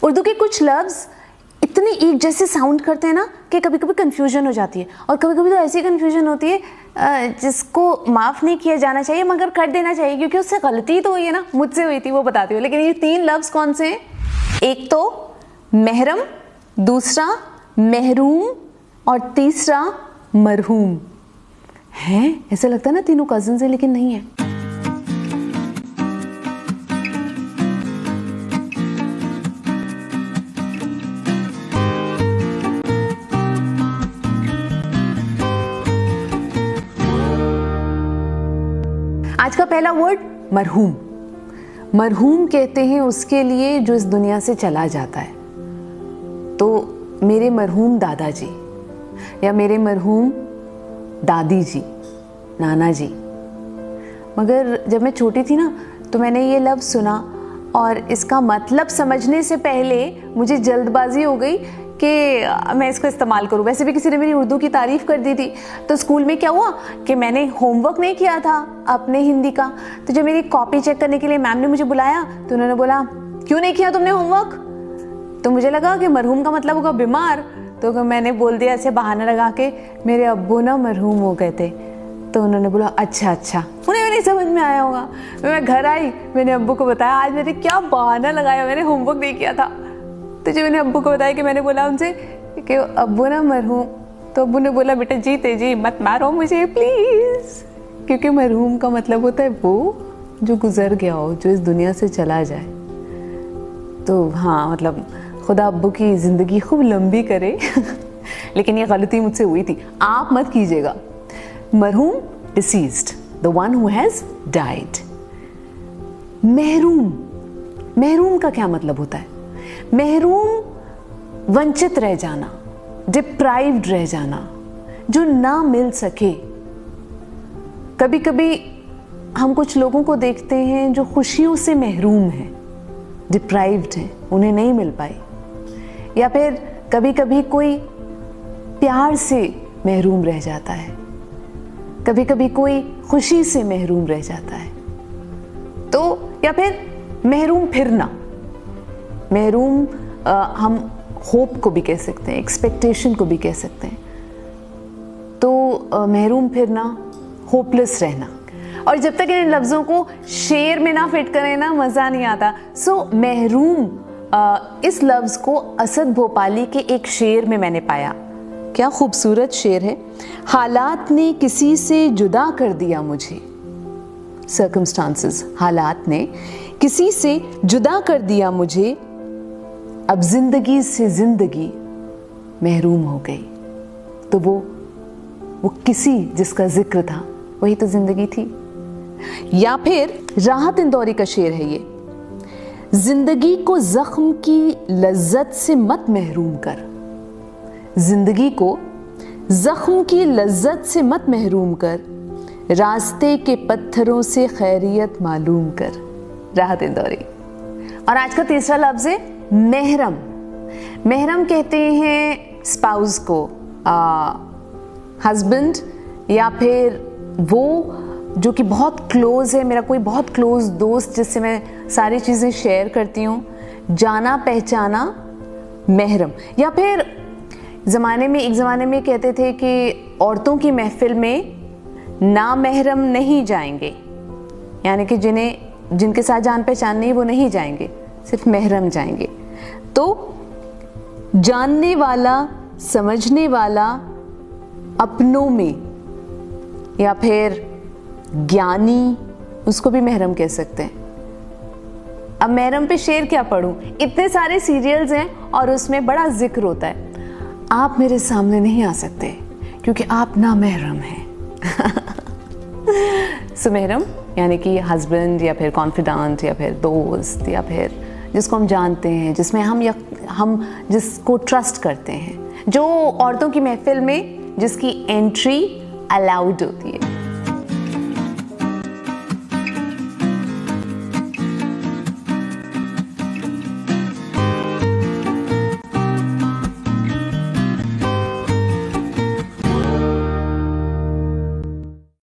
उर्दू के कुछ लफ्ज़ इतने एक जैसे साउंड करते हैं ना कि कभी कभी कन्फ्यूजन हो जाती है, और कभी कभी तो ऐसी कन्फ्यूजन होती है जिसको माफ़ नहीं किया जाना चाहिए मगर कर देना चाहिए, क्योंकि उससे गलती तो हुई है ना, मुझसे हुई थी वो बताती हूँ। लेकिन ये 3 लफ्ज़ कौन से हैं? एक तो महरम, दूसरा महरूम और तीसरा मरहूम। हैं, ऐसा लगता है ना तीनों कजिन्स हैं, लेकिन नहीं है। आज का पहला वर्ड मरहूम। मरहूम कहते हैं उसके लिए जो इस दुनिया से चला जाता है। तो मेरे मरहूम दादाजी या मेरे मरहूम दादी जी, नाना जी। मगर जब मैं छोटी थी ना तो मैंने ये लफ्ज़ सुना और इसका मतलब समझने से पहले मुझे जल्दबाजी हो गई कि मैं इसको इस्तेमाल करूं। वैसे भी किसी ने मेरी उर्दू की तारीफ़ कर दी थी। तो स्कूल में क्या हुआ कि मैंने होमवर्क नहीं किया था अपने हिंदी का, तो जब मेरी कॉपी चेक करने के लिए मैम ने मुझे बुलाया तो उन्होंने बोला, क्यों नहीं किया तुमने होमवर्क? तो मुझे लगा कि मरहूम का मतलब होगा बीमार, तो मैंने बोल दिया ऐसे बहाना लगा के, मेरे अब्बू ना मरहूम हो गए थे। तो उन्होंने बोला अच्छा अच्छा, उन्हें नहीं समझ में आया होगा। मैं घर आई, मैंने अब्बू को बताया आज मैंने क्या बहाना लगाया, मैंने होमवर्क नहीं किया था। तो जब मैंने अब्बू को बताया कि मैंने बोला उनसे कि अब्बू ना मरहूम, तो अब्बू ने बोला बेटा जीते जी मत मारो मुझे प्लीज़, क्योंकि मरहूम का मतलब होता है वो जो गुजर गया हो, जो इस दुनिया से चला जाए। तो हाँ, मतलब खुदा अब्बू की ज़िंदगी खूब लंबी करे लेकिन ये गलती मुझसे हुई थी, आप मत कीजिएगा। मरहूम deceased, the one who has died. महरूम, महरूम का क्या मतलब होता है? महरूम वंचित रह जाना, डिप्राइव्ड रह जाना, जो ना मिल सके। कभी कभी हम कुछ लोगों को देखते हैं जो खुशियों से महरूम हैं, डिप्राइव्ड हैं, उन्हें नहीं मिल पाई। या फिर कभी कभी कोई प्यार से महरूम रह जाता है, कभी कभी कोई खुशी से महरूम रह जाता है। तो या फिर महरूम फिरना, महरूम हम होप को भी कह सकते हैं, एक्सपेक्टेशन को भी कह सकते हैं। तो महरूम फिरना, होपलेस रहना। और जब तक इन लफ्ज़ों को शेर में ना फिट करें ना, मज़ा नहीं आता। सो महरूम, इस लफ्ज़ को असद भोपाली के एक शेर में मैंने पाया। क्या खूबसूरत शेर है। हालात ने किसी से जुदा कर दिया मुझे, सर्कमस्टांसेस, हालात ने किसी से जुदा कर दिया मुझे, अब जिंदगी से जिंदगी महरूम हो गई। तो वो किसी जिसका जिक्र था वही तो जिंदगी थी। या फिर राहत इंदौरी का शेर है ये, जिंदगी को जख्म की लज्जत से मत महरूम कर, जिंदगी को जख्म की लज्जत से मत महरूम कर, रास्ते के पत्थरों से खैरियत मालूम कर। राहत इंदौरी। और आज का तीसरा लफ्ज़ है महरम। महरम कहते हैं स्पाउस को, हस्बैंड, या फिर वो जो कि बहुत क्लोज़ है, मेरा कोई बहुत क्लोज़ दोस्त जिससे मैं सारी चीज़ें शेयर करती हूँ, जाना पहचाना महरम। या फिर एक ज़माने में कहते थे कि औरतों की महफिल में ना महरम नहीं जाएंगे, यानी कि जिनके साथ जान पहचान नहीं वो नहीं जाएंगे, सिर्फ महरम जाएंगे। तो जानने वाला, समझने वाला, अपनों में, या फिर ज्ञानी, उसको भी महरम कह सकते हैं। अब महरम पे शेर क्या पढ़ूं? इतने सारे सीरियल्स हैं और उसमें बड़ा जिक्र होता है। आप मेरे सामने नहीं आ सकते क्योंकि आप ना महरम हैं। सो महरम यानी कि हस्बैंड, या फिर कॉन्फिडेंट, या फिर दोस्त, या फिर जिसको हम जानते हैं, जिसमें हम जिसको ट्रस्ट करते हैं, जो औरतों की महफिल में जिसकी एंट्री अलाउड होती है।